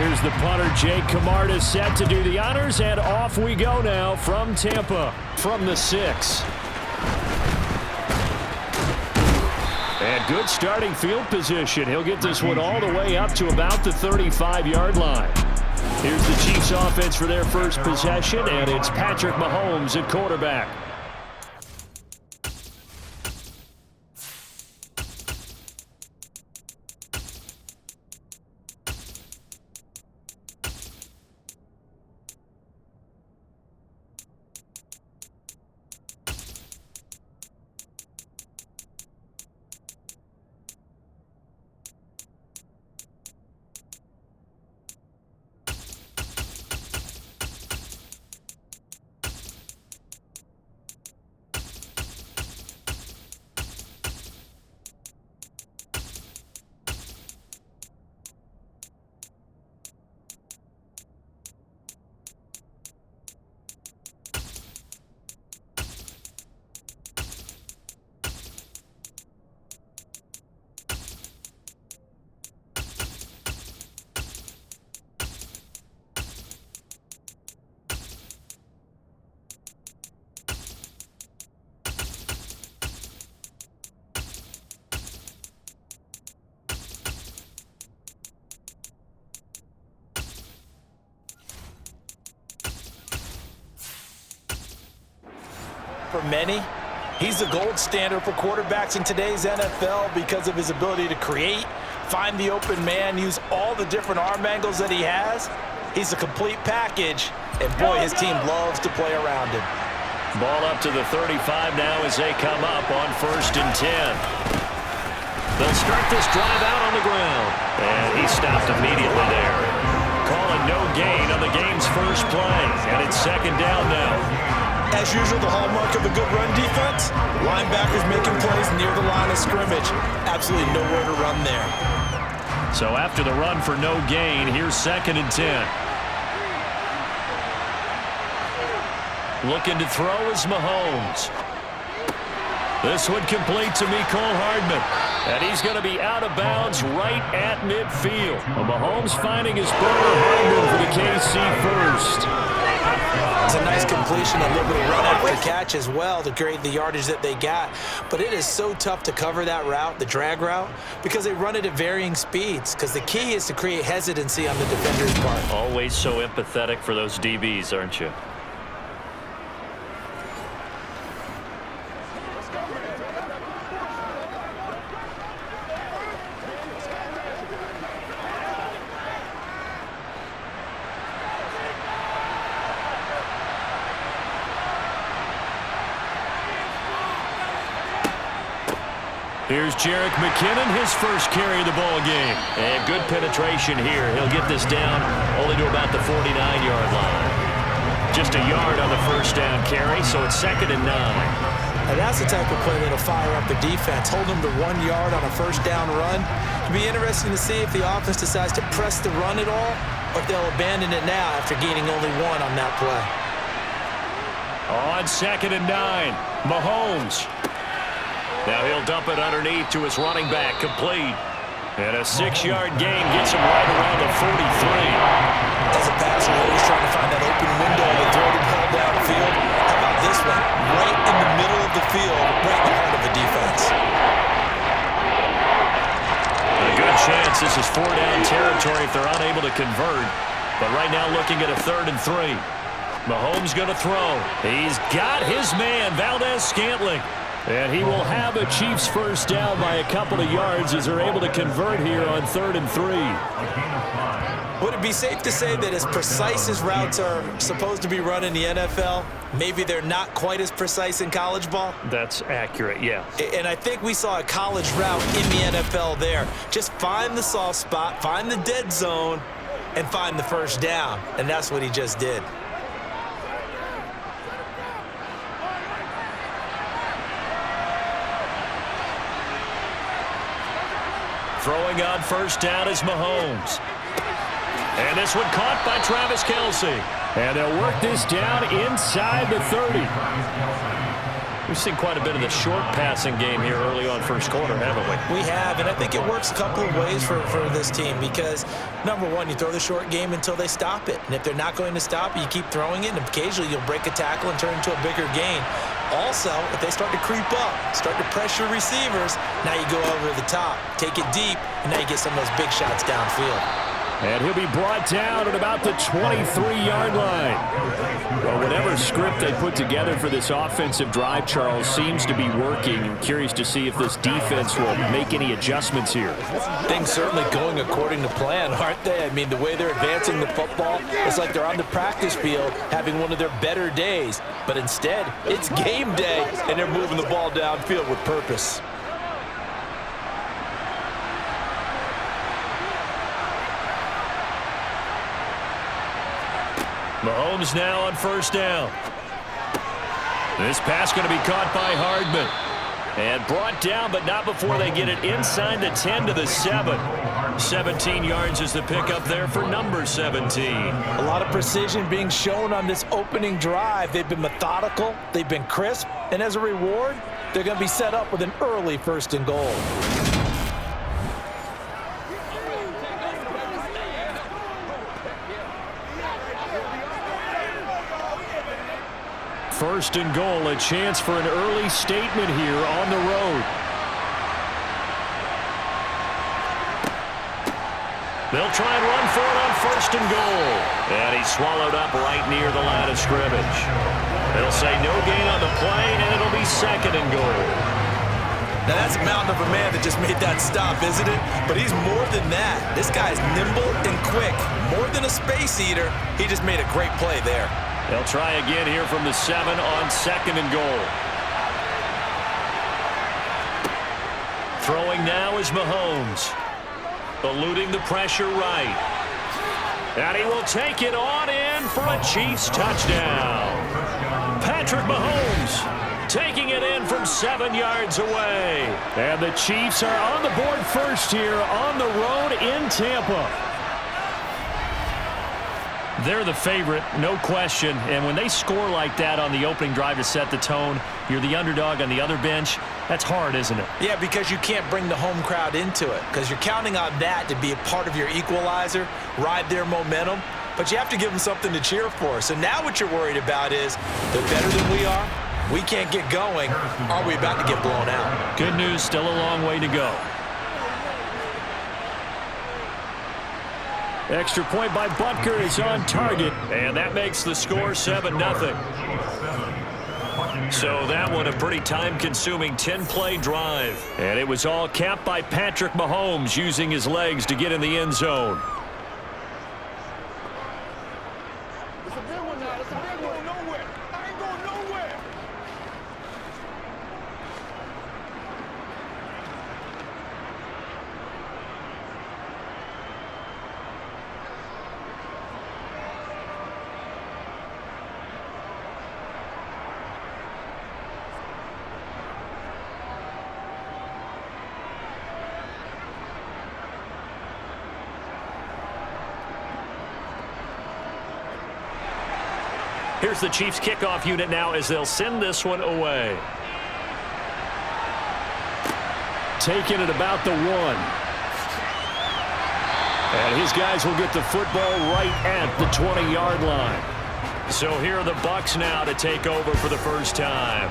Here's the punter, Jake Camarda, set to do the honors, and off we go now from Tampa, from the 6. And good starting field position. He'll get this one all the way up to about the 35-yard line. Here's the Chiefs offense for their first possession, and it's Patrick Mahomes at quarterback. For many, he's the gold standard for quarterbacks in today's NFL because of his ability to create, find the open man, use all the different arm angles that he has. He's a complete package, and boy, his team loves to play around him. Ball up to the 35 now as they come up on 1st and 10. They'll start this drive out on the ground, and he stopped immediately there. Calling no gain on the game's first play, and it's 2nd down now. As usual, the hallmark of a good run defense, linebackers making plays near the line of scrimmage. Absolutely nowhere to run there. So after the run for no gain, here's 2nd and 10. Looking to throw is Mahomes. This one complete to Mecole Hardman. And he's going to be out of bounds right at midfield. Well, Mahomes finding his brother Hardman for the KC first. It's a nice completion, a little bit of run after catch as well to create the yardage that they got. But it is so tough to cover that route, the drag route, because they run it at varying speeds. Because the key is to create hesitancy on the defender's part. Always so empathetic for those DBs, aren't you? Here's Jerick McKinnon, his first carry of the ball game. And good penetration here. He'll get this down only to about the 49-yard line. Just a yard on the first down carry, so it's 2nd and 9. And that's the type of play that'll fire up the defense. Hold them to 1 yard on a first down run. It'll be interesting to see if the offense decides to press the run at all, or if they'll abandon it now after gaining only 1 on that play. On 2nd and 9, Mahomes. Now he'll dump it underneath to his running back, complete. And a 6-yard gain gets him right around the 43. As a passer, always trying to find that open window to throw the ball downfield. How about this one? Right in the middle of the field, right in the heart of the defense. A good chance this is 4-down territory if they're unable to convert. But right now looking at a 3rd and 3. Mahomes going to throw. He's got his man, Valdez-Scantling. And he will have a Chiefs first down by a couple of yards as they're able to convert here on 3rd and 3. Would it be safe to say that as precise as routes are supposed to be run in the NFL, maybe they're not quite as precise in college ball? That's accurate, yeah. And I think we saw a college route in the NFL there. Just find the soft spot, find the dead zone, and find the first down. And that's what he just did. Throwing on first down is Mahomes. And this one caught by Travis Kelce. And they'll work this down inside the 30. We've seen quite a bit of the short passing game here early on first quarter, haven't we? We have, and I think it works a couple of ways for this team because, number one, you throw the short game until they stop it. And if they're not going to stop it, you keep throwing it, and occasionally you'll break a tackle and turn into a bigger gain. Also, if they start to creep up, start to pressure receivers, now you go over the top, take it deep, and now you get some of those big shots downfield. And he'll be brought down at about the 23-yard line. Well, whatever script they put together for this offensive drive, Charles, seems to be working. I'm curious to see if this defense will make any adjustments here. Things certainly going according to plan, aren't they? I mean, the way they're advancing the football, it's like they're on the practice field having one of their better days. But instead, it's game day, and they're moving the ball downfield with purpose. Mahomes now on first down. This pass going to be caught by Hardman. And brought down, but not before they get it inside the 10 to the 7. 17 yards is the pickup there for number 17. A lot of precision being shown on this opening drive. They've been methodical, they've been crisp, and as a reward, they're going to be set up with an early first and goal. First and goal, a chance for an early statement here on the road. They'll try and run for it on first and goal. And he's swallowed up right near the line of scrimmage. They'll say no gain on the play, and it'll be second and goal. Now that's a mountain of a man that just made that stop, isn't it? But he's more than that. This guy's nimble and quick. More than a space eater, he just made a great play there. They'll try again here from the 7 on second and goal. Throwing now is Mahomes. Eluding the pressure right. And he will take it on in for a Chiefs touchdown. Patrick Mahomes taking it in from 7 yards away. And the Chiefs are on the board first here on the road in Tampa. They're the favorite, no question. And when they score like that on the opening drive to set the tone, you're the underdog on the other bench. That's hard, isn't it? Yeah, because you can't bring the home crowd into it because you're counting on that to be a part of your equalizer, ride their momentum. But you have to give them something to cheer for. So now what you're worried about is they're better than we are. We can't get going. Are we about to get blown out? Good news, still a long way to go. Extra point by Butker is on target, and that makes the score 7-0. So that one a pretty time-consuming 10-play drive. And it was all capped by Patrick Mahomes using his legs to get in the end zone. It's a big one now. It's a big one. Nowhere. I ain't going nowhere. Here's the Chiefs kickoff unit now as they'll send this one away. Taking it about the 1. And his guys will get the football right at the 20-yard line. So here are the Bucs now to take over for the first time.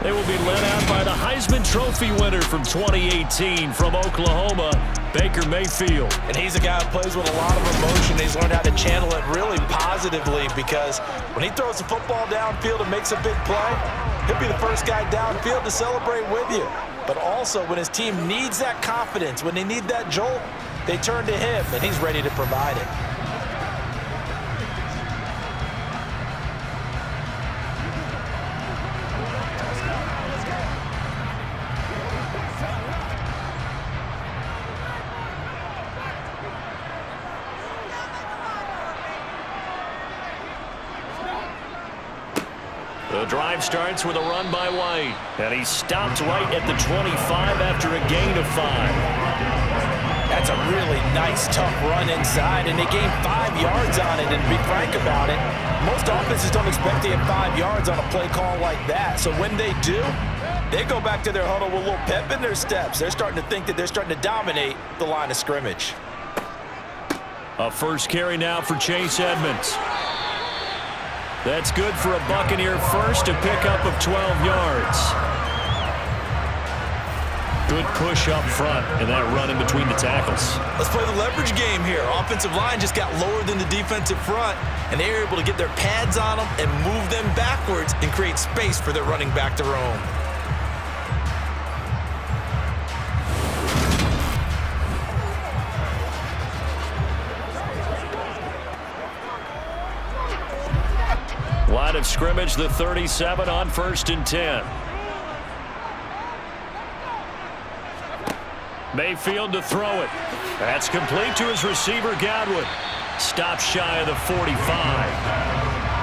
They will be led out by the Heisman Trophy winner from 2018 from Oklahoma, Baker Mayfield. And he's a guy who plays with a lot of emotion. He's learned how to channel it really positively because when he throws the football downfield and makes a big play, he'll be the first guy downfield to celebrate with you. But also when his team needs that confidence, when they need that jolt, they turn to him, and he's ready to provide it. The drive starts with a run by White, and he stopped right at the 25 after a gain of 5. That's That's a really nice, tough run inside, and they gained 5 yards on it. And to be frank about it, most offenses don't expect to get 5 yards on a play call like that. So when they do, they go back to their huddle with a little pep in their steps. They're starting to think that they're starting to dominate the line of scrimmage. A first carry now for Chase Edmonds. That's good for a Buccaneer first, a pickup of 12 yards. Good push up front and that run in between the tackles. Let's play the leverage game here. Offensive line just got lower than the defensive front, and they were able to get their pads on them and move them backwards and create space for their running back to roam. Line of scrimmage, the 37 on 1st and 10. Mayfield to throw it. That's complete to his receiver, Godwin. Stopped shy of the 45.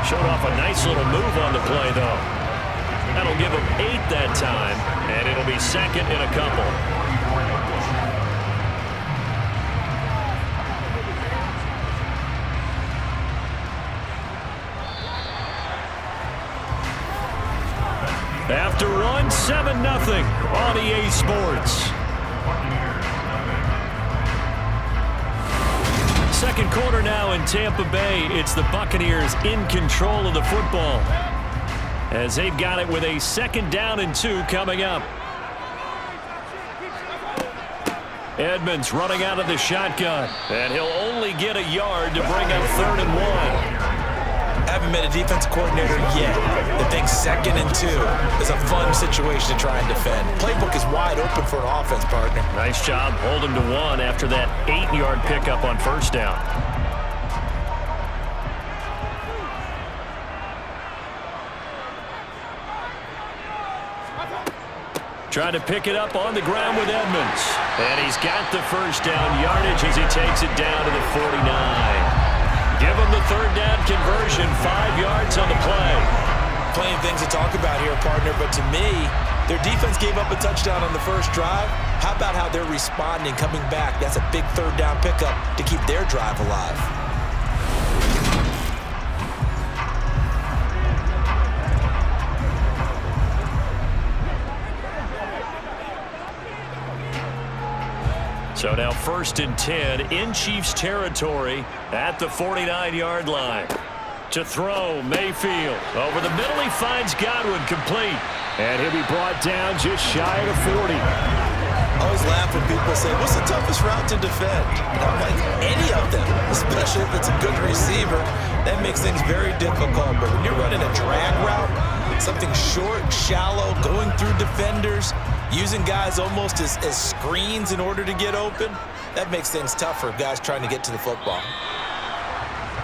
Showed off a nice little move on the play, though. That'll give him 8 that time, and it'll be second in a couple. After one, 7-0 on EA Sports. Second quarter now in Tampa Bay. It's the Buccaneers in control of the football as they've got it with a 2nd down and 2 coming up. Edmonds running out of the shotgun, and he'll only get a yard to bring up 3rd and 1. Haven't met a defensive coordinator yet that thinks 2nd and 2 is a fun situation to try and defend. Playbook is wide open for an offense, partner. Nice job holding to 1 after that 8-yard pickup on 1st down. Trying to pick it up on the ground with Edmonds. And he's got the 1st down yardage as he takes it down to the 49. Give him the 3rd down conversion, 5 yards on the play. Plenty of things to talk about here, partner, but to me, their defense gave up a touchdown on the first drive. How about how they're responding, coming back? That's a big 3rd down pickup to keep their drive alive. So now 1st and 10 in Chiefs territory at the 49-yard line. To throw, Mayfield. Over the middle, he finds Godwin complete. And he'll be brought down just shy of the 40. I always laugh when people say, what's the toughest route to defend? And I'm like, any of them, especially if it's a good receiver. That makes things very difficult. But when you're running a drag route, something short, shallow, going through defenders, using guys almost as screens in order to get open, that makes things tougher for guys trying to get to the football.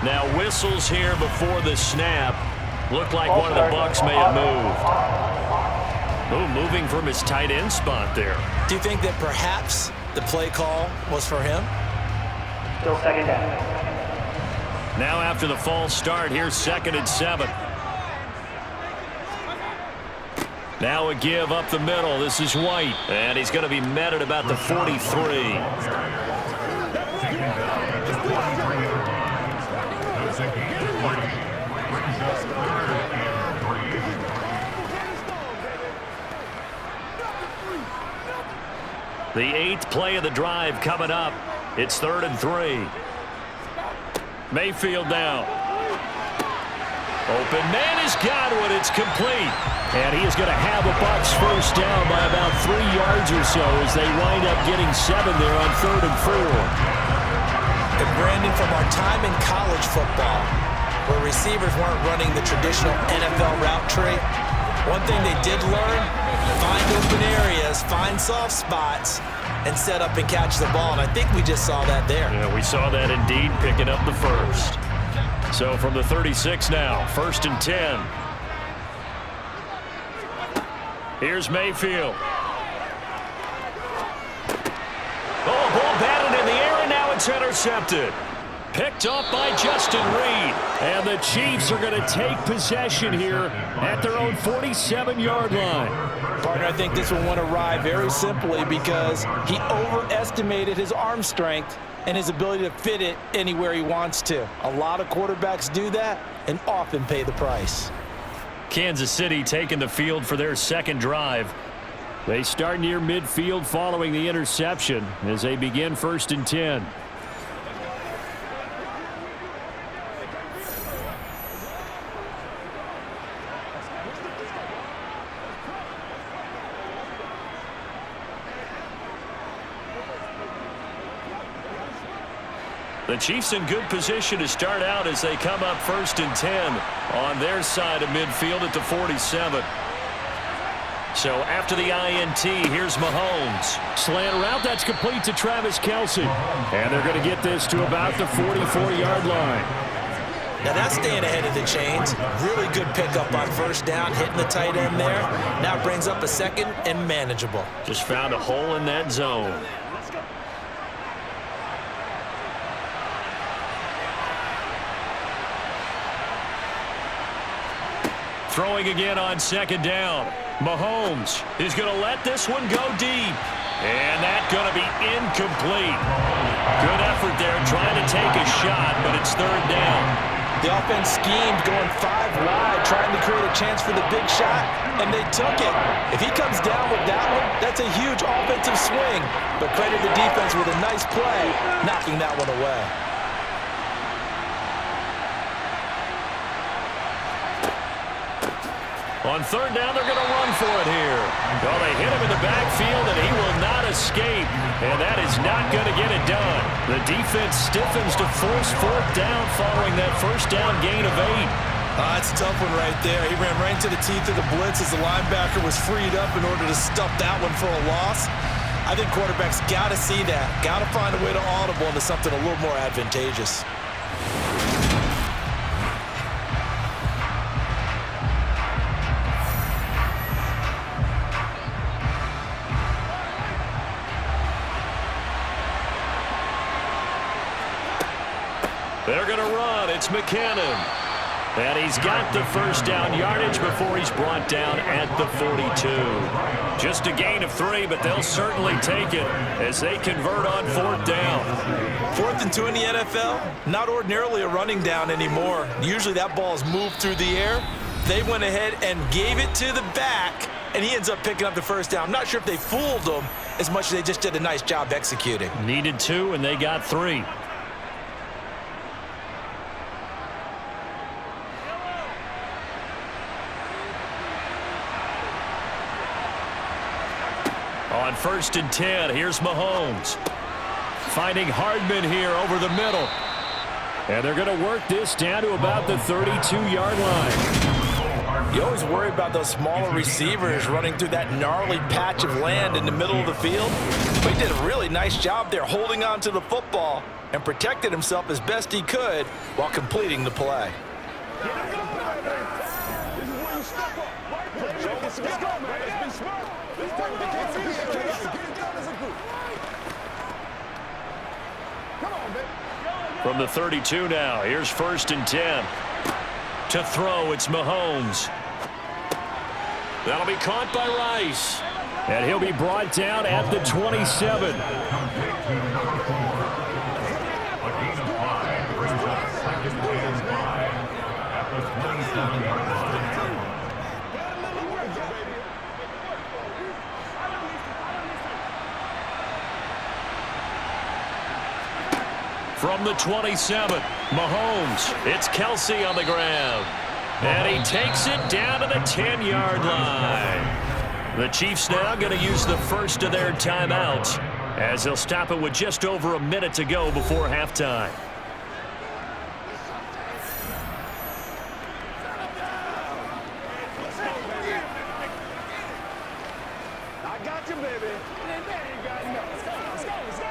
Now whistles here before the snap. Looked like one of the Bucs may have moved. Ooh, moving from his tight end spot there. Do you think that perhaps the play call was for him? Still 2nd down. Now after the false start, here's 2nd and 7. Now a give up the middle. This is White. And he's going to be met at about the 43. The 8th play of the drive coming up. It's 3rd and 3. Mayfield down. Open man is Godwin. It's complete. And he is going to have a Bucs 1st down by about 3 yards or so as they wind up getting 7 there on 3rd and 4. And Brandon, from our time in college football, where receivers weren't running the traditional NFL route tree, one thing they did learn, find open areas, find soft spots, and set up and catch the ball. And I think we just saw that there. Yeah, we saw that indeed, picking up the 1st. So from the 36 now, 1st and 10. Here's Mayfield. Oh, ball batted in the air, and now it's intercepted. Picked off by Justin Reed. And the Chiefs are going to take possession here at their own 47-yard line. Partner, I think this one went awry very simply because he overestimated his arm strength and his ability to fit it anywhere he wants to. A lot of quarterbacks do that and often pay the price. Kansas City taking the field for their second drive. They start near midfield following the interception as they begin 1st and 10. The Chiefs in good position to start out as they come up 1st and 10 on their side of midfield at the 47. So after the INT, here's Mahomes. Slant route, that's complete to Travis Kelce. And they're going to get this to about the 44-yard line. Now that's staying ahead of the chains. Really good pickup on 1st down, hitting the tight end there. Now brings up a 2nd and manageable. Just found a hole in that zone. Throwing again on 2nd down. Mahomes is going to let this one go deep. And that's going to be incomplete. Good effort there trying to take a shot, but it's 3rd down. The offense schemed going 5 wide, trying to create a chance for the big shot, and they took it. If he comes down with that one, that's a huge offensive swing. But credit the defense with a nice play, knocking that one away. On 3rd down, they're going to run for it here. Well, they hit him in the backfield, and he will not escape. And that is not going to get it done. The defense stiffens to force 4th down following that 1st down gain of 8. That's a tough one right there. He ran right into the teeth of the blitz as the linebacker was freed up in order to stuff that one for a loss. I think quarterbacks got to see that. Got to find a way to audible into something a little more advantageous. They're going to run. It's McKinnon. And he's got the 1st down yardage before he's brought down at the 42. Just a gain of 3, but they'll certainly take it as they convert on 4th down. 4th and 2 in the NFL, not ordinarily a running down anymore. Usually that ball is moved through the air. They went ahead and gave it to the back, and he ends up picking up the 1st down. I'm not sure if they fooled him as much as they just did a nice job executing. Needed 2, and they got 3. On 1st and 10, here's Mahomes. Finding Hardman here over the middle. And they're going to work this down to about the 32-yard line. You always worry about those smaller receivers running through that gnarly patch of land in the middle of the field. But he did a really nice job there holding on to the football and protected himself as best he could while completing the play. From the 32 now, here's 1st and 10. To throw, it's Mahomes. That'll be caught by Rice. And he'll be brought down at the 27. From the 27, Mahomes. It's Kelce on the ground. And he takes it down to the 10-yard line. The Chiefs now going to use the first of their timeouts as they'll stop it with just over a minute to go before halftime. I got you, baby. You got enough. Let's go, let's go, let's go.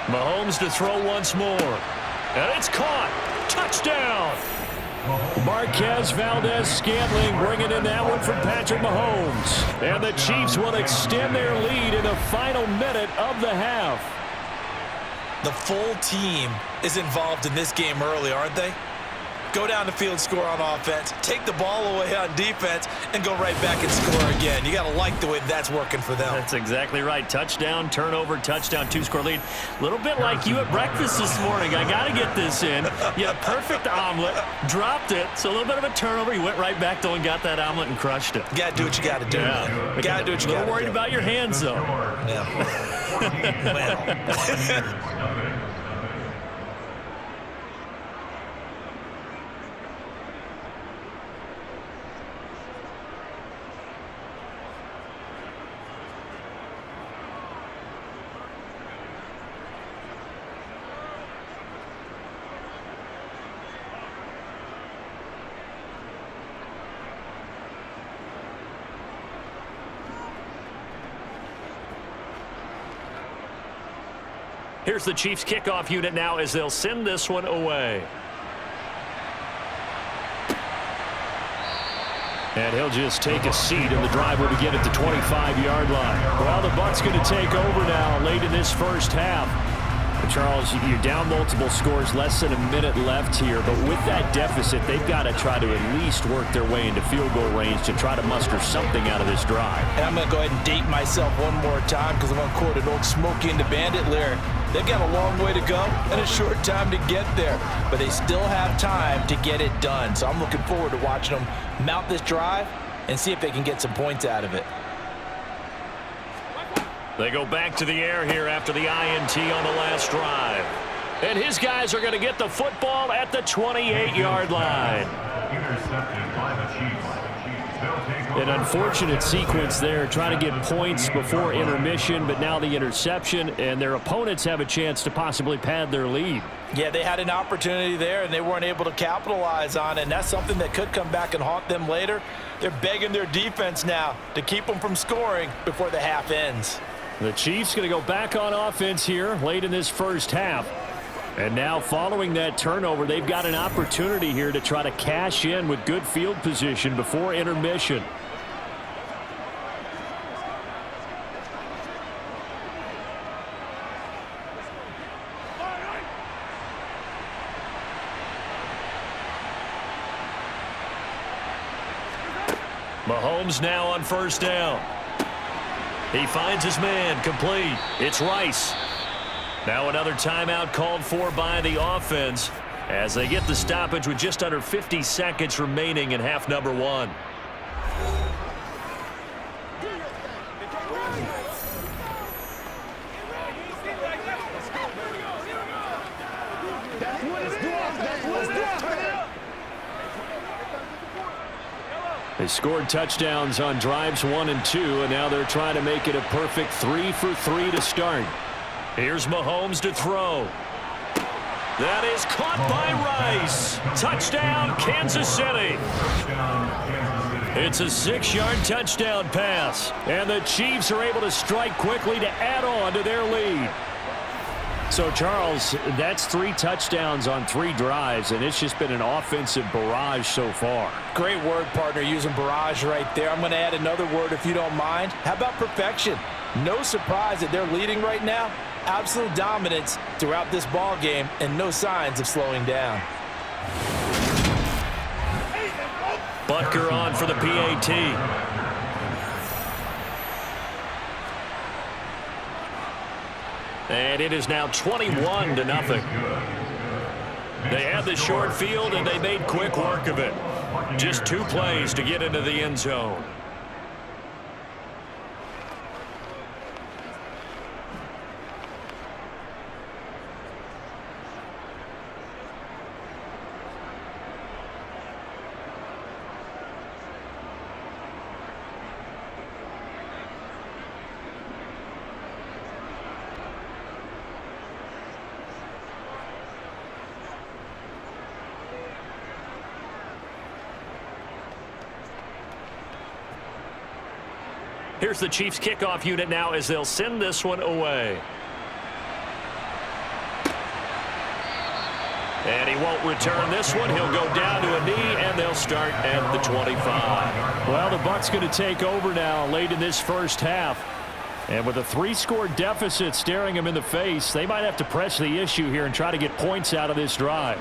Mahomes to throw once more. And it's caught. Touchdown. Marquez Valdez-Scantling bringing in that one from Patrick Mahomes. And the Chiefs will extend their lead in the final minute of the half. The full team is involved in this game early, aren't they? Go down the field, score on offense, take the ball away on defense, and go right back and score again. You got to like the way that's working for them. That's exactly right. Touchdown, turnover, touchdown, two-score lead. A little bit like you at breakfast this morning. I got to get this in. You had a perfect omelet, dropped it, so a little bit of a turnover. You went right back, though, and got that omelet and crushed it. You got to do what you got to do. Yeah. You got to do what you got to do. A little worried about your hands, though. Yeah. Well. Here's the Chiefs kickoff unit now as they'll send this one away. And he'll just take a seat, and the drive will begin at the 25-yard line. Well, the Bucs going to take over now late in this first half. And Charles, you're down multiple scores, less than a minute left here. But with that deficit, they've got to try to at least work their way into field goal range to try to muster something out of this drive. And I'm going to go ahead and date myself one more time because I'm going to quote an old Smokey and the Bandit lyric. They've got a long way to go and a short time to get there, but they still have time to get it done. So I'm looking forward to watching them mount this drive and see if they can get some points out of it. They go back to the air here after the INT on the last drive. And his guys are going to get the football at the 28-yard line. Intercepted by the Chiefs. An unfortunate sequence there, trying to get points before intermission, but now the interception, and their opponents have a chance to possibly pad their lead. Yeah, they had an opportunity there, and they weren't able to capitalize on it, and that's something that could come back and haunt them later. They're begging their defense now to keep them from scoring before the half ends. The Chiefs going to go back on offense here late in this first half. And now following that turnover, they've got an opportunity here to try to cash in with good field position before intermission. Mahomes now on first down. He finds his man, complete. It's Rice. Now another timeout called for by the offense as they get the stoppage with just under 50 seconds remaining in half number one. They scored touchdowns on drives 1 and 2, and now they're trying to make it a perfect 3 for 3 to start. Here's Mahomes to throw. That is caught by Rice. Touchdown, Kansas City. It's a 6-yard touchdown pass, and the Chiefs are able to strike quickly to add on to their lead. So, Charles, that's 3 touchdowns on 3 drives, and it's just been an offensive barrage so far. Great word, partner, using barrage right there. I'm going to add another word if you don't mind. How about perfection? No surprise that they're leading right now. Absolute dominance throughout this ball game and no signs of slowing down. Butker on for the PAT. And it is now 21-0. They had the short field, and they made quick work of it. Just 2 plays to get into the end zone. Here's the Chiefs kickoff unit now as they'll send this one away. And he won't return this one. He'll go down to a knee, and they'll start at the 25. Well, the Bucs going to take over now late in this first half. And with a 3-score deficit staring them in the face, they might have to press the issue here and try to get points out of this drive.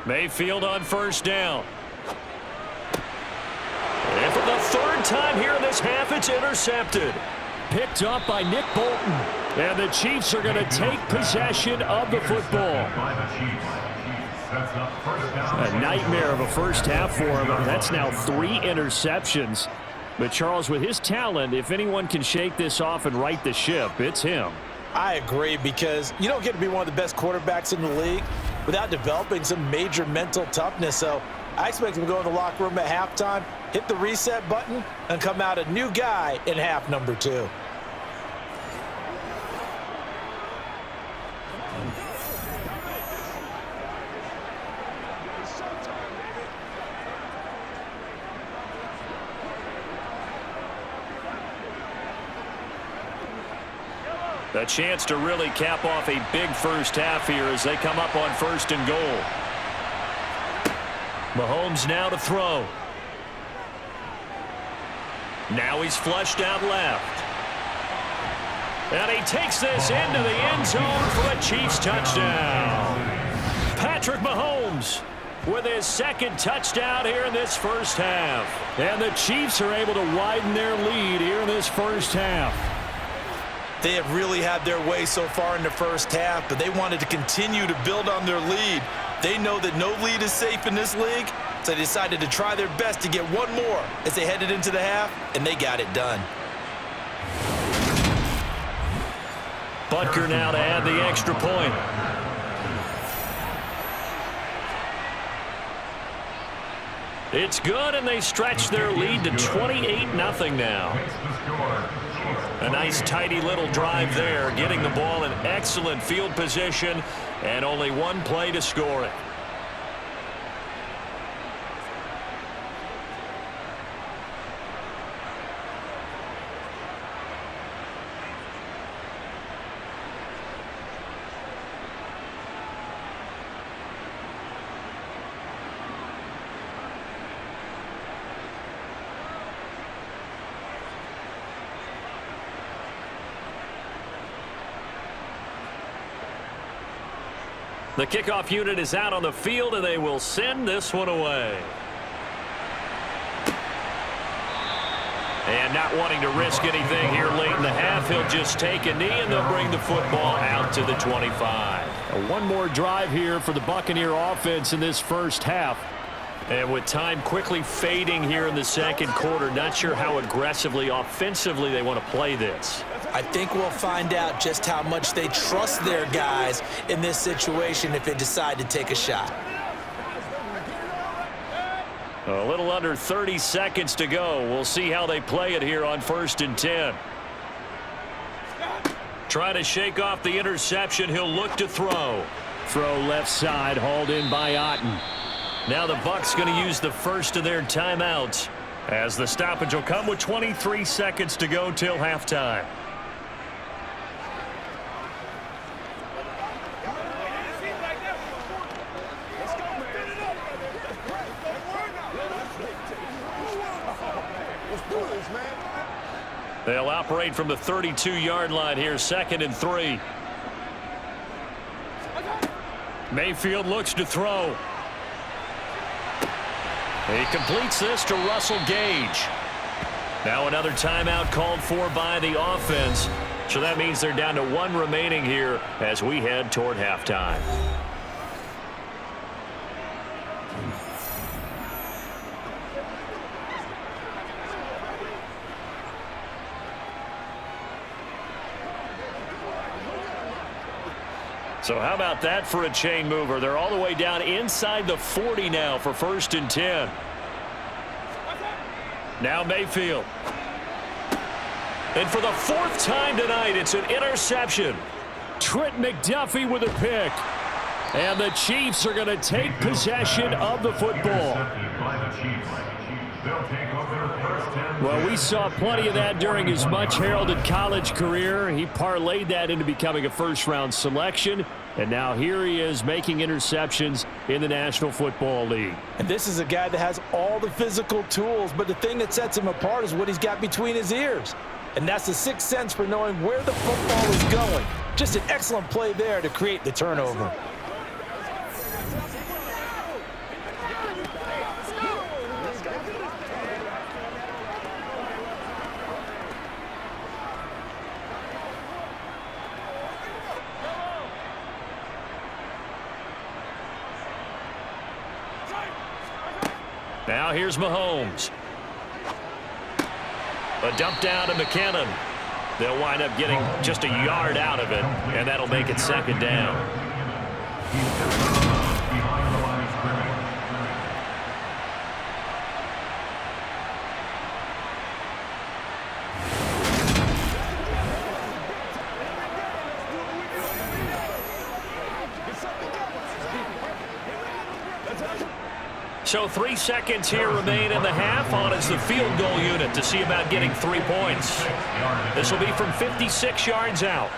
Mayfield on first down. And for the third time here in this half, it's intercepted. Picked up by Nick Bolton. And the Chiefs are going to take possession of the football. A nightmare of a first half for him. That's now 3 interceptions. But Charles, with his talent, if anyone can shake this off and right the ship, it's him. I agree, because you don't get to be one of the best quarterbacks in the league without developing some major mental toughness. So I expect him to go in the locker room at halftime, hit the reset button, and come out a new guy in half number 2. A chance to really cap off a big first half here as they come up on 1st and goal. Mahomes now to throw. Now he's flushed out left. And he takes this into the end zone for a Chiefs touchdown. Patrick Mahomes with his 2nd touchdown here in this first half. And the Chiefs are able to widen their lead here in this first half. They have really had their way so far in the first half, but they wanted to continue to build on their lead. They know that no lead is safe in this league, so they decided to try their best to get one more as they headed into the half, and they got it done. Butker now to add the extra point. It's good, and they stretch their lead to 28-0 now. A nice, tidy little drive there, getting the ball in excellent field position, and only one play to score it. The kickoff unit is out on the field, and they will send this one away. And not wanting to risk anything here late in the half, he'll just take a knee, and they'll bring the football out to the 25. One more drive here for the Buccaneer offense in this first half. And with time quickly fading here in the second quarter, not sure how aggressively, offensively they want to play this. I think we'll find out just how much they trust their guys in this situation if they decide to take a shot. A little under 30 seconds to go. We'll see how they play it here on 1st and 10. Trying to shake off the interception. He'll look to throw. Throw left side, hauled in by Otten. Now the Bucs going to use the first of their timeouts, as the stoppage will come with 23 seconds to go till halftime. They'll operate from the 32-yard line here, 2nd and 3. Mayfield looks to throw. He completes this to Russell Gage. Now another timeout called for by the offense. So that means they're down to 1 remaining here as we head toward halftime. So how about that for a chain mover? They're all the way down inside the 40 now for 1st and 10. Now Mayfield. And for the 4th time tonight, it's an interception. Trent McDuffie with a pick. And the Chiefs are going to take possession of the football. Well, we saw plenty of that during his much-heralded college career. He parlayed that into becoming a first-round selection. And now here he is making interceptions in the National Football League. And this is a guy that has all the physical tools, but the thing that sets him apart is what he's got between his ears. And that's the sixth sense for knowing where the football is going. Just an excellent play there to create the turnover. Now here's Mahomes. A dump down to McKinnon. They'll wind up getting just a yard out of it, and that'll make it second down. So 3 seconds here remain in the half. On is the field goal unit to see about getting 3 points. This will be from 56 yards out.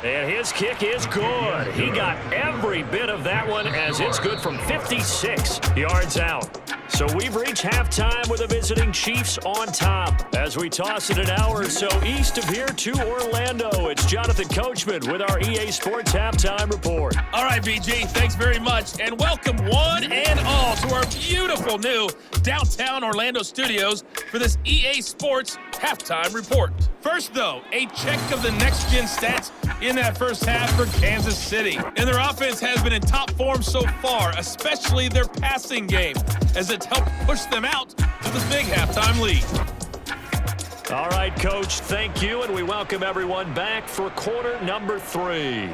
And his kick is good. He got every bit of that one as it's good from 56 yards out. So we've reached halftime with the visiting Chiefs on top. As we toss it an hour or so east of here to Orlando, it's Jonathan Coachman with our EA Sports Halftime Report. All right, BG, thanks very much. And welcome one and all to our beautiful new downtown Orlando studios for this EA Sports Halftime Report. First, though, a check of the next-gen stats in that first half for Kansas City. And their offense has been in top form so far, especially their passing game, as it's helped push them out to this big halftime lead. All right, Coach, thank you, and we welcome everyone back for quarter number 3.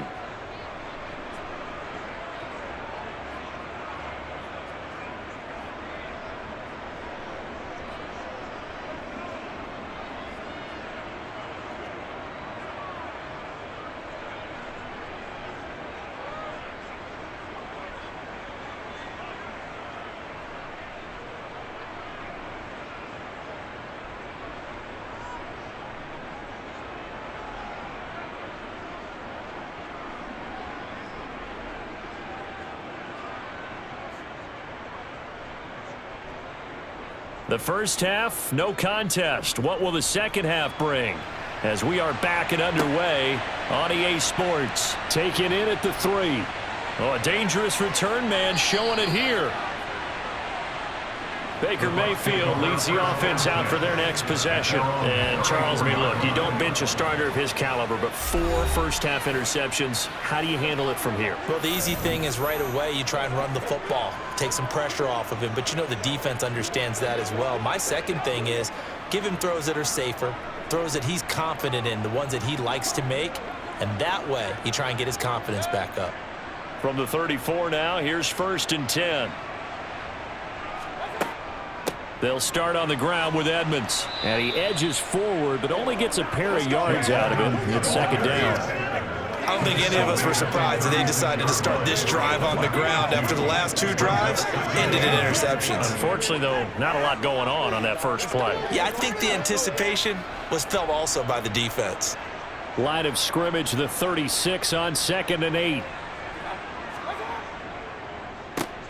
The first half, no contest. What will the second half bring? As we are back and underway on EA Sports. Taken in at the 3. Oh, a dangerous return man showing it here. Baker Mayfield leads the offense out for their next possession. And Charles, I mean, look, you don't bench a starter of his caliber, but 4 first-half interceptions. How do you handle it from here? Well, the easy thing is right away you try and run the football, take some pressure off of him, but you know the defense understands that as well. My second thing is give him throws that are safer, throws that he's confident in, the ones that he likes to make, and that way you try and get his confidence back up. From the 34 now, here's 1st and 10. They'll start on the ground with Edmonds. And he edges forward, but only gets a pair of yards out of it. It's second down. I don't think any of us were surprised that they decided to start this drive on the ground after the last 2 drives ended in interceptions. Unfortunately, though, not a lot going on that first play. Yeah, I think the anticipation was felt also by the defense. Line of scrimmage, the 36 on 2nd and 8.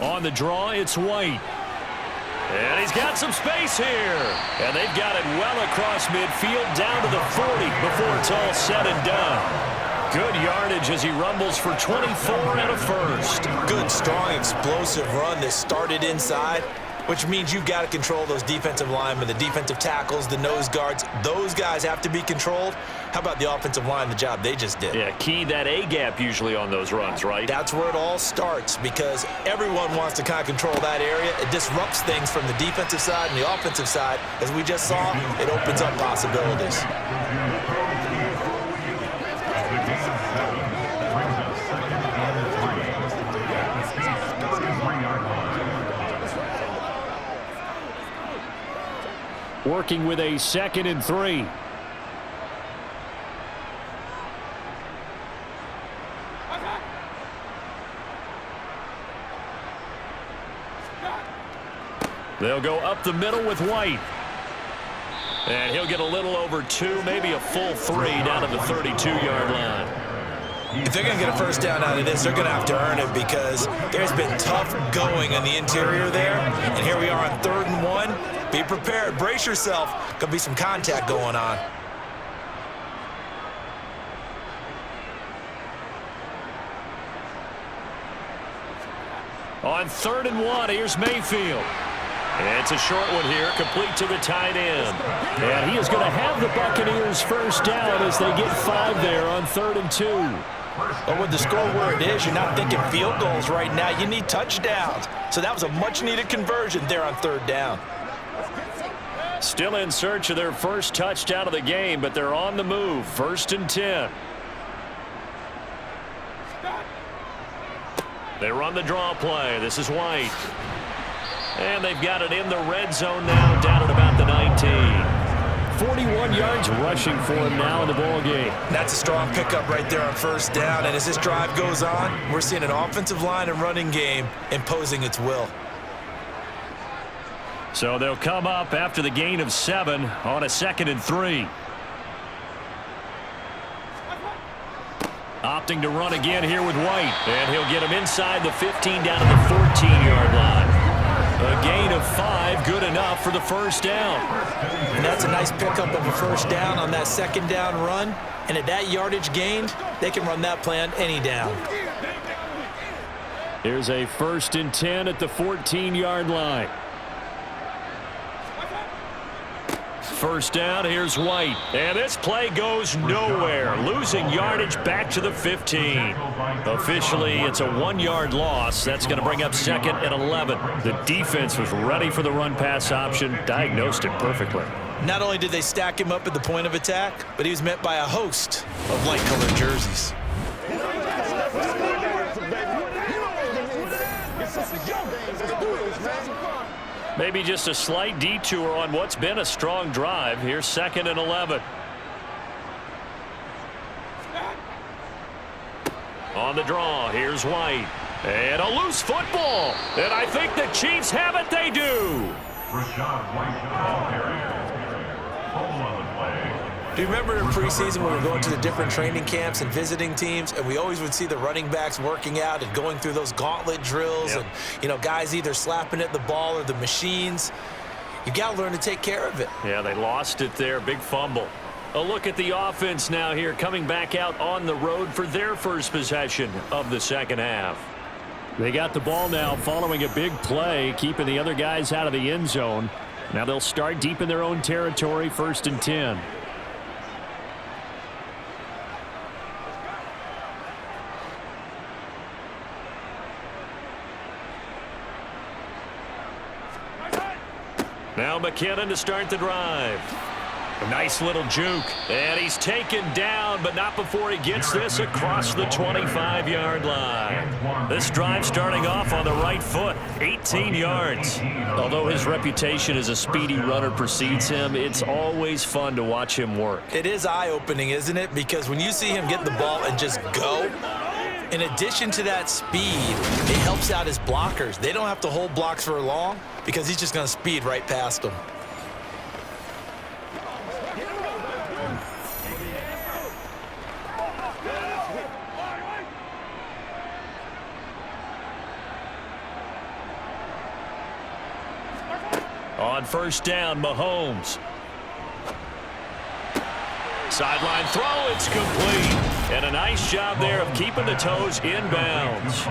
On the draw, it's White. And he's got some space here. And they've got it well across midfield down to the 40 before it's all said and done. Good yardage as he rumbles for 24 and a first. Good, strong, explosive run that started inside, which means you've got to control those defensive linemen, the defensive tackles, the nose guards. Those guys have to be controlled. How about the offensive line, the job they just did? Yeah, key that A-gap usually on those runs, right? That's where it all starts because everyone wants to kind of control that area. It disrupts things from the defensive side and the offensive side. As we just saw, it opens up possibilities. Working with a 2nd and 3. They'll go up the middle with White. And he'll get a little over 2, maybe a full 3 down to the 32-yard line. If they're going to get a first down out of this, they're going to have to earn it because there's been tough going on the interior there. And here we are on 3rd and 1. Be prepared. Brace yourself. Going to be some contact going on. On 3rd and 1, here's Mayfield. It's a short one here, complete to the tight end. And he is going to have the Buccaneers first down as they get 5 there on 3rd and 2. But with the score where it is, you're not thinking field goals right now. You need touchdowns. So that was a much-needed conversion there on 3rd down. Still in search of their first touchdown of the game, but they're on the move. 1st and 10. They run the draw play. This is White. And they've got it in the red zone now, down at about the 19. 41 yards rushing for him now in the ball game. That's a strong pickup right there on 1st down. And as this drive goes on, we're seeing an offensive line and running game imposing its will. So they'll come up after the gain of 7 on a 2nd and 3. Opting to run again here with White. And he'll get him inside the 15 down to the 14-yard line. A gain of 5, good enough for the first down. And that's a nice pickup of a first down on that 2nd down run. And at that yardage gained, they can run that play on any down. Here's a 1st and 10 at the 14-yard line. First down, here's White. And this play goes nowhere. Losing yardage back to the 15. Officially, it's a 1-yard loss. That's going to bring up 2nd and 11. The defense was ready for the run-pass option, diagnosed it perfectly. Not only did they stack him up at the point of attack, but he was met by a host of light-colored jerseys. Maybe just a slight detour on what's been a strong drive. Here's 2nd and 11. On the draw, here's White. And a loose football. And I think the Chiefs have it. They do. Rashad White, ball carrier. Hold on the play. Do you remember in preseason when we were going to the different training camps and visiting teams, and we always would see the running backs working out and going through those gauntlet drills, and, you know, guys either slapping at the ball or the machines? You got to learn to take care of it. Yeah, they lost it there. Big fumble. A look at the offense now here, coming back out on the road for their first possession of the second half. They got the ball now following a big play, keeping the other guys out of the end zone. Now they'll start deep in their own territory, 1st and 10. Now McKinnon to start the drive. A nice little juke. And he's taken down, but not before he gets this across the 25-yard line. This drive starting off on the right foot, 18 yards. Although his reputation as a speedy runner precedes him, it's always fun to watch him work. It is eye-opening, isn't it? Because when you see him get the ball and just go, in addition to that speed, it helps out his blockers. They don't have to hold blocks for long because he's just going to speed right past them. On 1st down, Mahomes. Sideline throw, it's complete. And a nice job there of keeping the toes inbounds.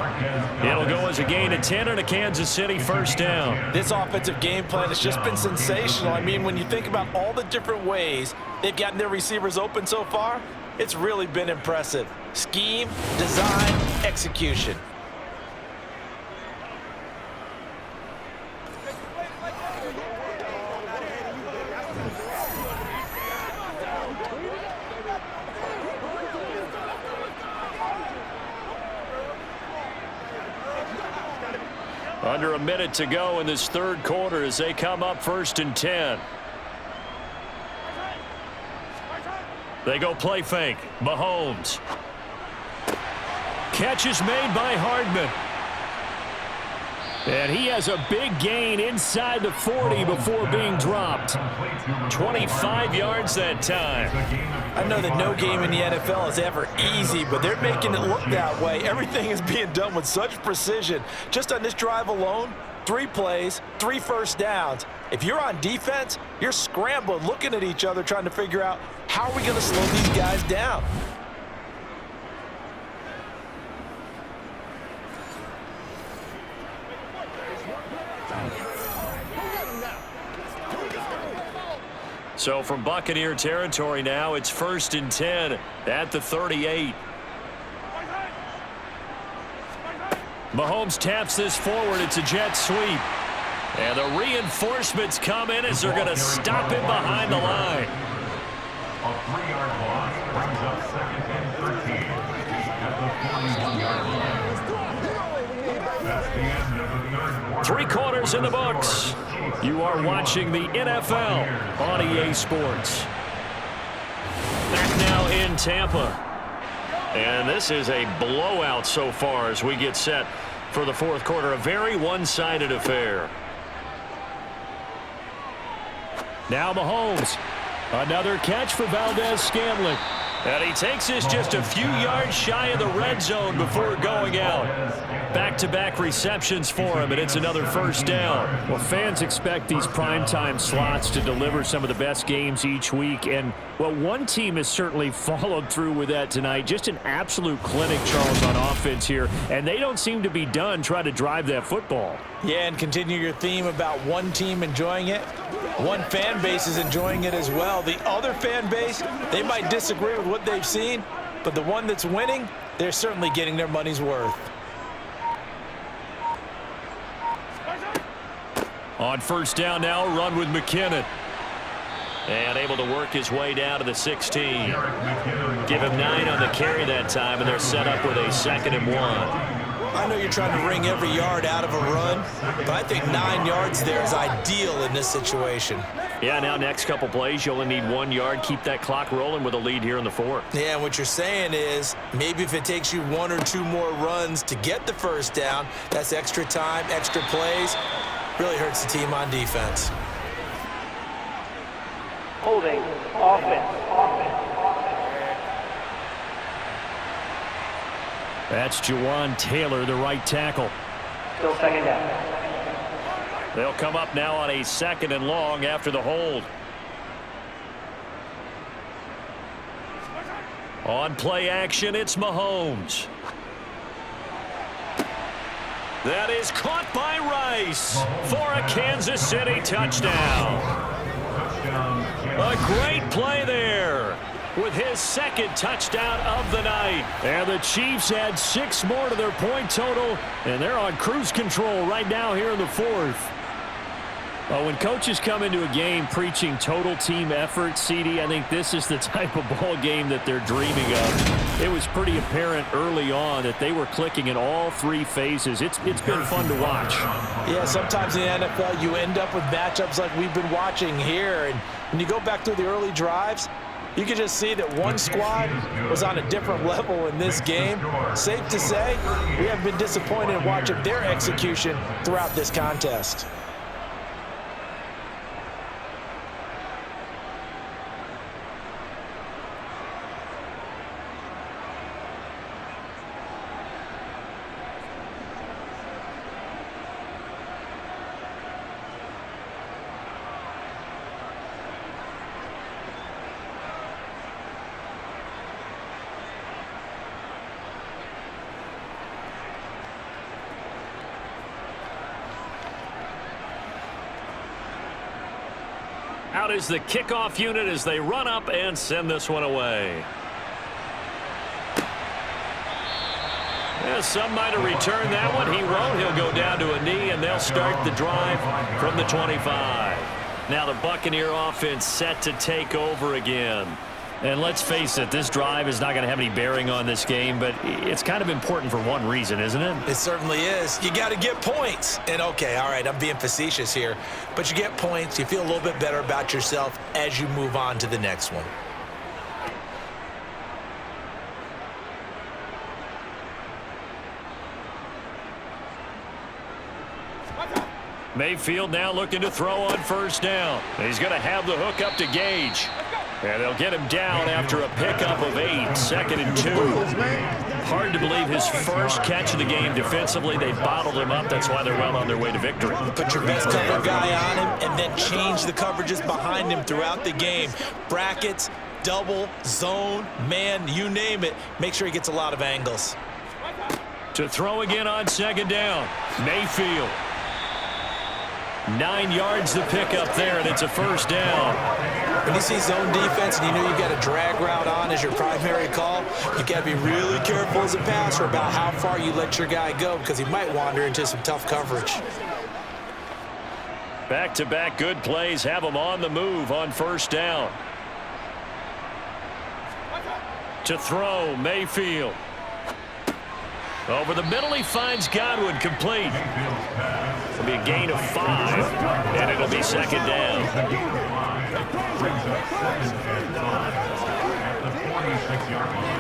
It'll go as a gain of 10 and a Kansas City first down. This offensive game plan has just been sensational. I mean, when you think about all the different ways they've gotten their receivers open so far, it's really been impressive. Scheme, design, execution. Under a minute to go in this third quarter as they come up 1st and 10. They go play fake. Mahomes. Catch is made by Hardman. And he has a big gain inside the 40 before being dropped. 25 yards that time. I know that no game in the NFL is ever easy, but they're making it look that way. Everything is being done with such precision. Just on this drive alone, 3 plays, 3 first downs. If you're on defense, you're scrambling, looking at each other, trying to figure out how are we going to slow these guys down. So from Buccaneer territory now, it's 1st and 10 at the 38. Mahomes taps this forward. It's a jet sweep. And the reinforcements come in as they're going to stop him behind the line. A 3-yard loss brings up 2nd and 13 at the 41-yard line. That's the end of the 3rd quarter. 3 quarters in the books. You are watching the NFL on EA Sports. Back now in Tampa. And this is a blowout so far as we get set for the 4th quarter. A very one-sided affair. Now Mahomes. Another catch for Valdez-Scantling. And he takes this just a few yards shy of the red zone before going out. Back-to-back receptions for him, and it's another 1st down. Well, fans expect these primetime slots to deliver some of the best games each week. And, well, one team has certainly followed through with that tonight. Just an absolute clinic, Charles, on offense here. And they don't seem to be done trying to drive that football. Yeah, and continue your theme about one team enjoying it. One fan base is enjoying it as well. The other fan base, they might disagree with what they've seen, but the one that's winning, they're certainly getting their money's worth. On 1st down now, run with McKinnon. And able to work his way down to the 16. Give him 9 on the carry that time, and they're set up with a 2nd and 1. I know you're trying to wring every yard out of a run, but I think 9 yards there is ideal in this situation. Yeah, now next couple plays, you only need 1 yard. Keep that clock rolling with a lead here in the 4th. Yeah, and what you're saying is maybe if it takes you 1 or 2 more runs to get the 1st down, that's extra time, extra plays. Really hurts the team on defense. Holding. Offense. That's Jawan Taylor, the right tackle. Still 2nd down. They'll come up now on a 2nd and long after the hold. On play action, it's Mahomes. That is caught by Rice for a Kansas City touchdown. A great play there with his 2nd touchdown of the night. And the Chiefs had 6 more to their point total, and they're on cruise control right now here in the 4th. Well, when coaches come into a game preaching total team effort, CD, I think this is the type of ball game that they're dreaming of. It was pretty apparent early on that they were clicking in all 3 phases. It's been fun to watch. Yeah, sometimes in the NFL you end up with matchups like we've been watching here. And when you go back through the early drives, you can just see that one squad was on a different level in this game. Safe to say, we have been disappointed in watching their execution throughout this contest. Out is the kickoff unit as they run up and send this one away. Yeah, some might have returned that one. He won't. He'll go down to a knee, and they'll start the drive from the 25. Now the Buccaneer offense set to take over again. And let's face it, this drive is not going to have any bearing on this game, but it's kind of important for one reason, isn't it? It certainly is. You got to get points. And, okay, all right, I'm being facetious here, but you get points. You feel a little bit better about yourself as you move on to the next one. Mayfield now looking to throw on first down. He's going to have the hook up to Gage. And they'll get him down after a pickup of 8, 2nd and 2. Hard to believe his first catch of the game defensively. They bottled him up. That's why they're well on their way to victory. Put your best cover guy on him and then change the coverages behind him throughout the game. Brackets, double, zone, man, you name it. Make sure he gets a lot of angles. To throw again on 2nd down. Mayfield. 9 yards to pick up there, and it's a first down. When you see zone defense and you know you've got a drag route on as your primary call, you got to be really careful as a passer about how far you let your guy go because he might wander into some tough coverage. Back-to-back good plays have him on the move on first down. To throw, Mayfield. Over the middle, he finds Godwin, complete. It'll be a gain of 5, and it'll be 2nd down. At the 46-yard line.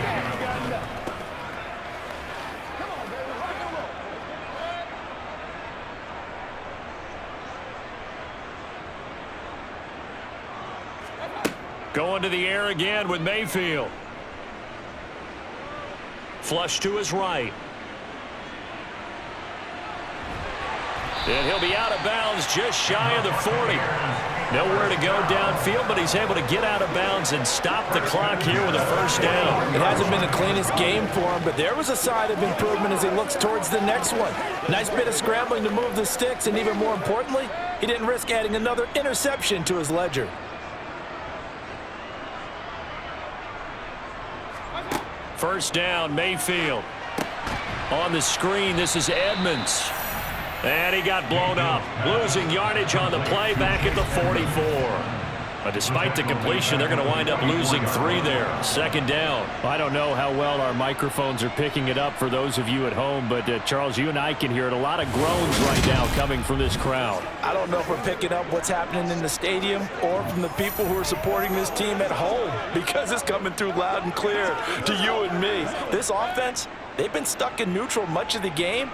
Going to the air again with Mayfield. Flush to his right. And he'll be out of bounds just shy of the 40. Nowhere to go downfield, but he's able to get out of bounds and stop the clock here with a first down. It hasn't been the cleanest game for him, but there was a sign of improvement as he looks towards the next one. Nice bit of scrambling to move the sticks, and even more importantly, he didn't risk adding another interception to his ledger. First down, Mayfield. On the screen, this is Edmonds. And he got blown up, losing yardage on the play back at the 44. But despite the completion, they're going to wind up losing 3 there. 2nd down. I don't know how well our microphones are picking it up for those of you at home, but Charles, you and I can hear it. A lot of groans right now coming from this crowd. I don't know if we're picking up what's happening in the stadium or from the people who are supporting this team at home, because it's coming through loud and clear to you and me. This offense, they've been stuck in neutral much of the game.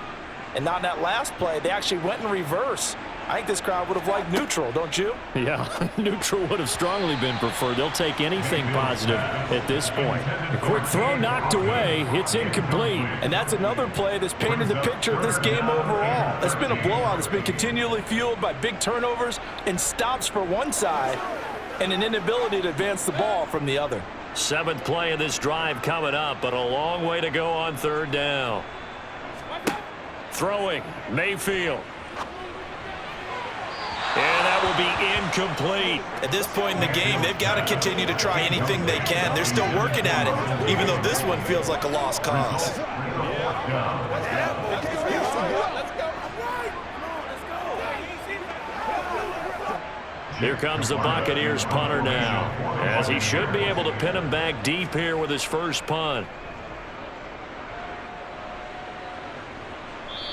And on that last play, they actually went in reverse. I think this crowd would have liked neutral, don't you? Yeah, neutral would have strongly been preferred. They'll take anything positive at this point. A quick throw knocked away. It's incomplete. And that's another play that's painted the picture of this game overall. It's been a blowout. It's been continually fueled by big turnovers and stops for one side and an inability to advance the ball from the other. 7th play of this drive coming up, but a long way to go on 3rd down. Throwing, Mayfield. And that will be incomplete. At this point in the game, they've got to continue to try anything they can. They're still working at it, even though this one feels like a lost cause. Here comes the Buccaneers punter now, as he should be able to pin him back deep here with his first punt.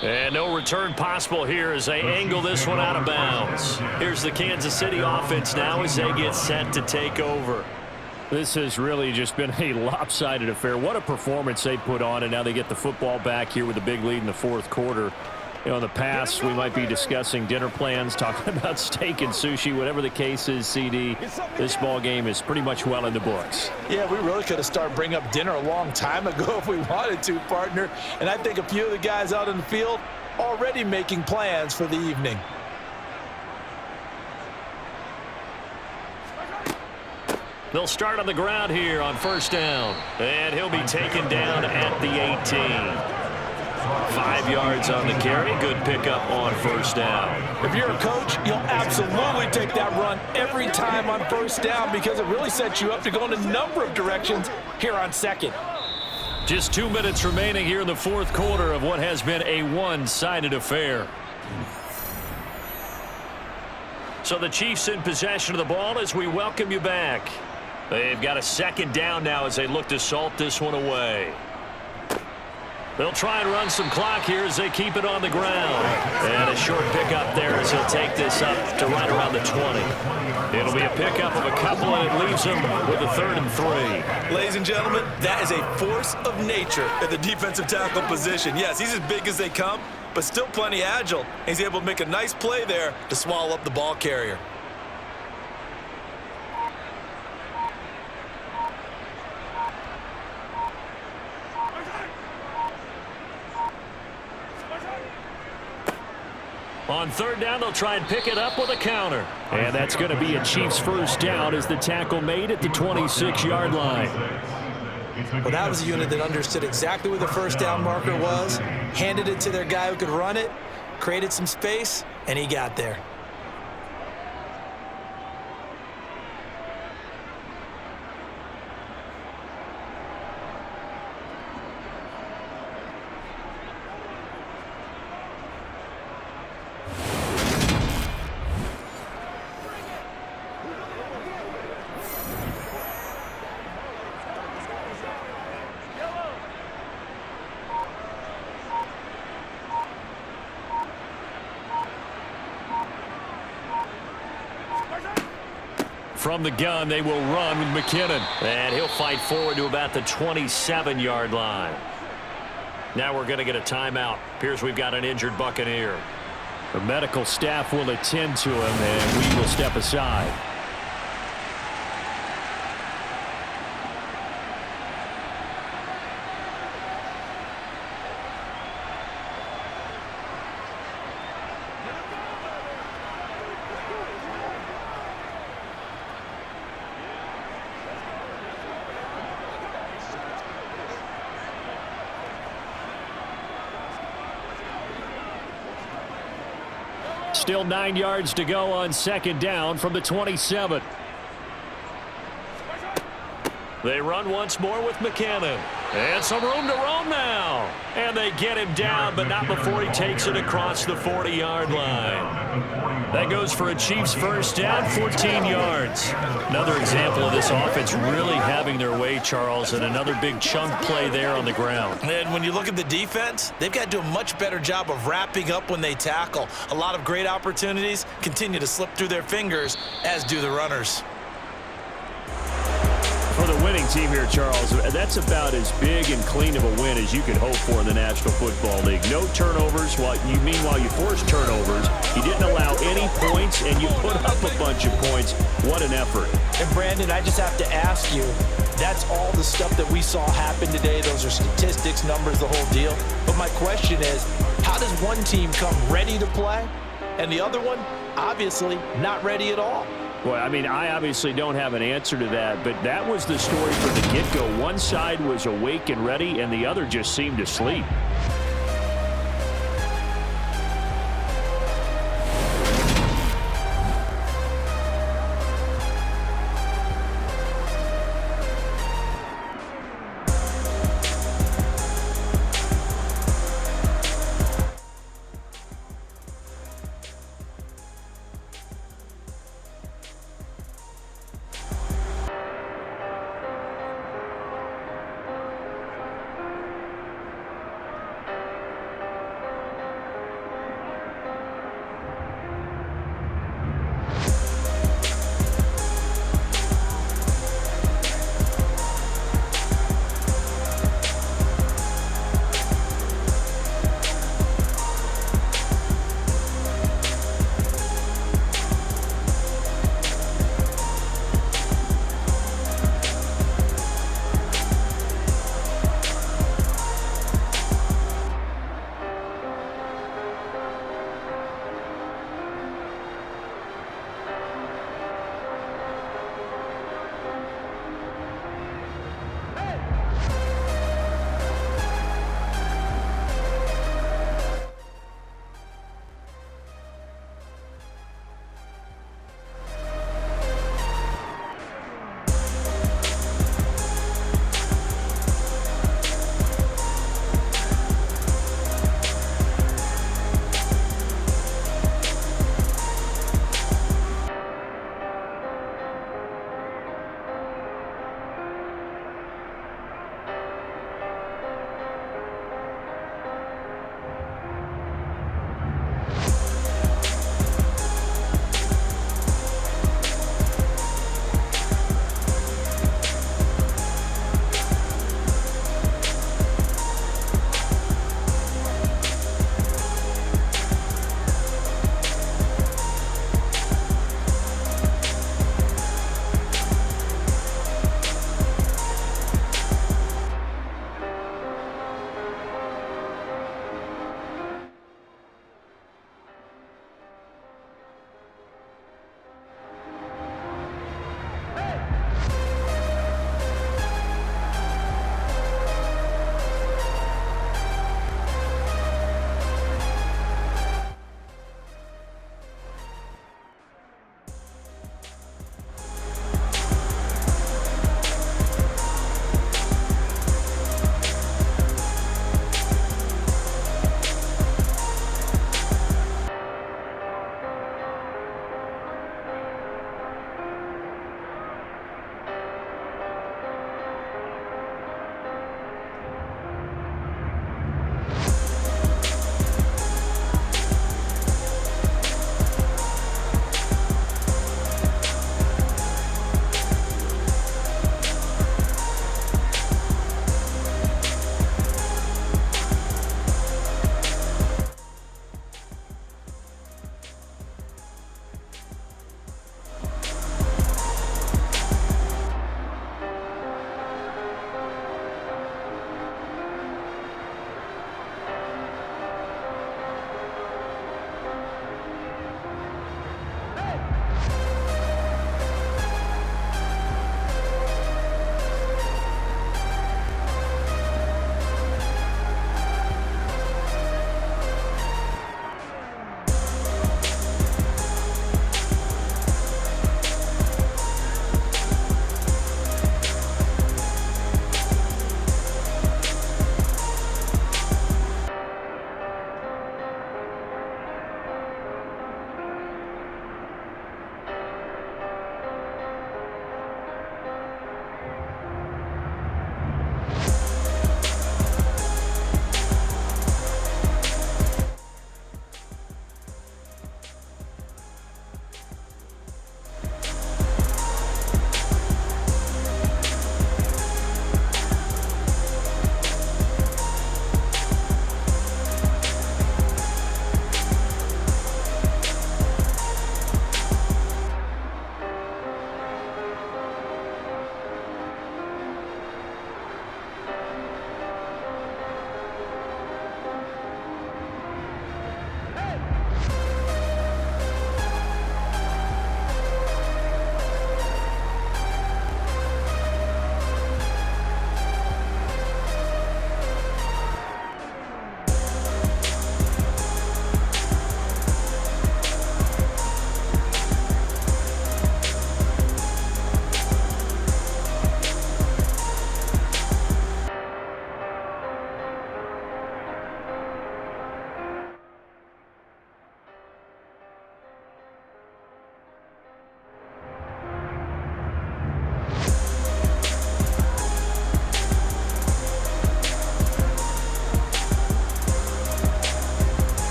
And no return possible here as they angle this one out of bounds. Here's the Kansas City offense now as they get set to take over. This has really just been a lopsided affair. What a performance they put on, and now they get the football back here with a big lead in the 4th quarter. You know, in the past, we might be discussing dinner plans, talking about steak and sushi, whatever the case is, CD. This ball game is pretty much well in the books. Yeah, we really could have started bringing up dinner a long time ago if we wanted to, partner. And I think a few of the guys out in the field already making plans for the evening. They'll start on the ground here on first down. And he'll be taken down at the 18. 5 yards on the carry. Good pickup on first down. If you're a coach, you'll absolutely take that run every time on first down because it really sets you up to go in a number of directions here on 2nd. Just 2 minutes remaining here in the 4th quarter of what has been a one-sided affair. So the Chiefs in possession of the ball as we welcome you back. They've got a 2nd down now as they look to salt this one away. They'll try and run some clock here as they keep it on the ground. And a short pickup there as he'll take this up to right around the 20. It'll be a pickup of a couple, and it leaves him with a 3rd and 3. Ladies and gentlemen, that is a force of nature at the defensive tackle position. Yes, he's as big as they come, but still plenty agile. He's able to make a nice play there to swallow up the ball carrier. On 3rd down, they'll try and pick it up with a counter. And that's going to be a Chiefs first down as the tackle made at the 26-yard line. Well, that was a unit that understood exactly where the first down marker was, handed it to their guy who could run it, created some space, and he got there. From the gun, they will run with McKinnon. And he'll fight forward to about the 27-yard line. Now we're going to get a timeout. Appears we've got an injured Buccaneer. The medical staff will attend to him, and we will step aside. Still 9 yards to go on 2nd down from the 27. They run once more with McKinnon. And some room to roam now. And they get him down, but not before he takes it across the 40-yard line. That goes for a Chiefs first down, 14 yards. Another example of this offense really having their way, Charles, and another big chunk play there on the ground. And when you look at the defense, they've got to do a much better job of wrapping up when they tackle. A lot of great opportunities continue to slip through their fingers, as do the runners. For the winning team here, Charles, that's about as big and clean of a win as you could hope for in the National Football League. No turnovers. Meanwhile, you forced turnovers. You didn't allow any points, and you put up a bunch of points. What an effort. And, Brandon, I just have to ask you, that's all the stuff that we saw happen today. Those are statistics, numbers, the whole deal. But my question is, how does one team come ready to play, and the other one, obviously, not ready at all? Well, I mean, I obviously don't have an answer to that, but that was the story from the get-go. One side was awake and ready, and the other just seemed to sleep.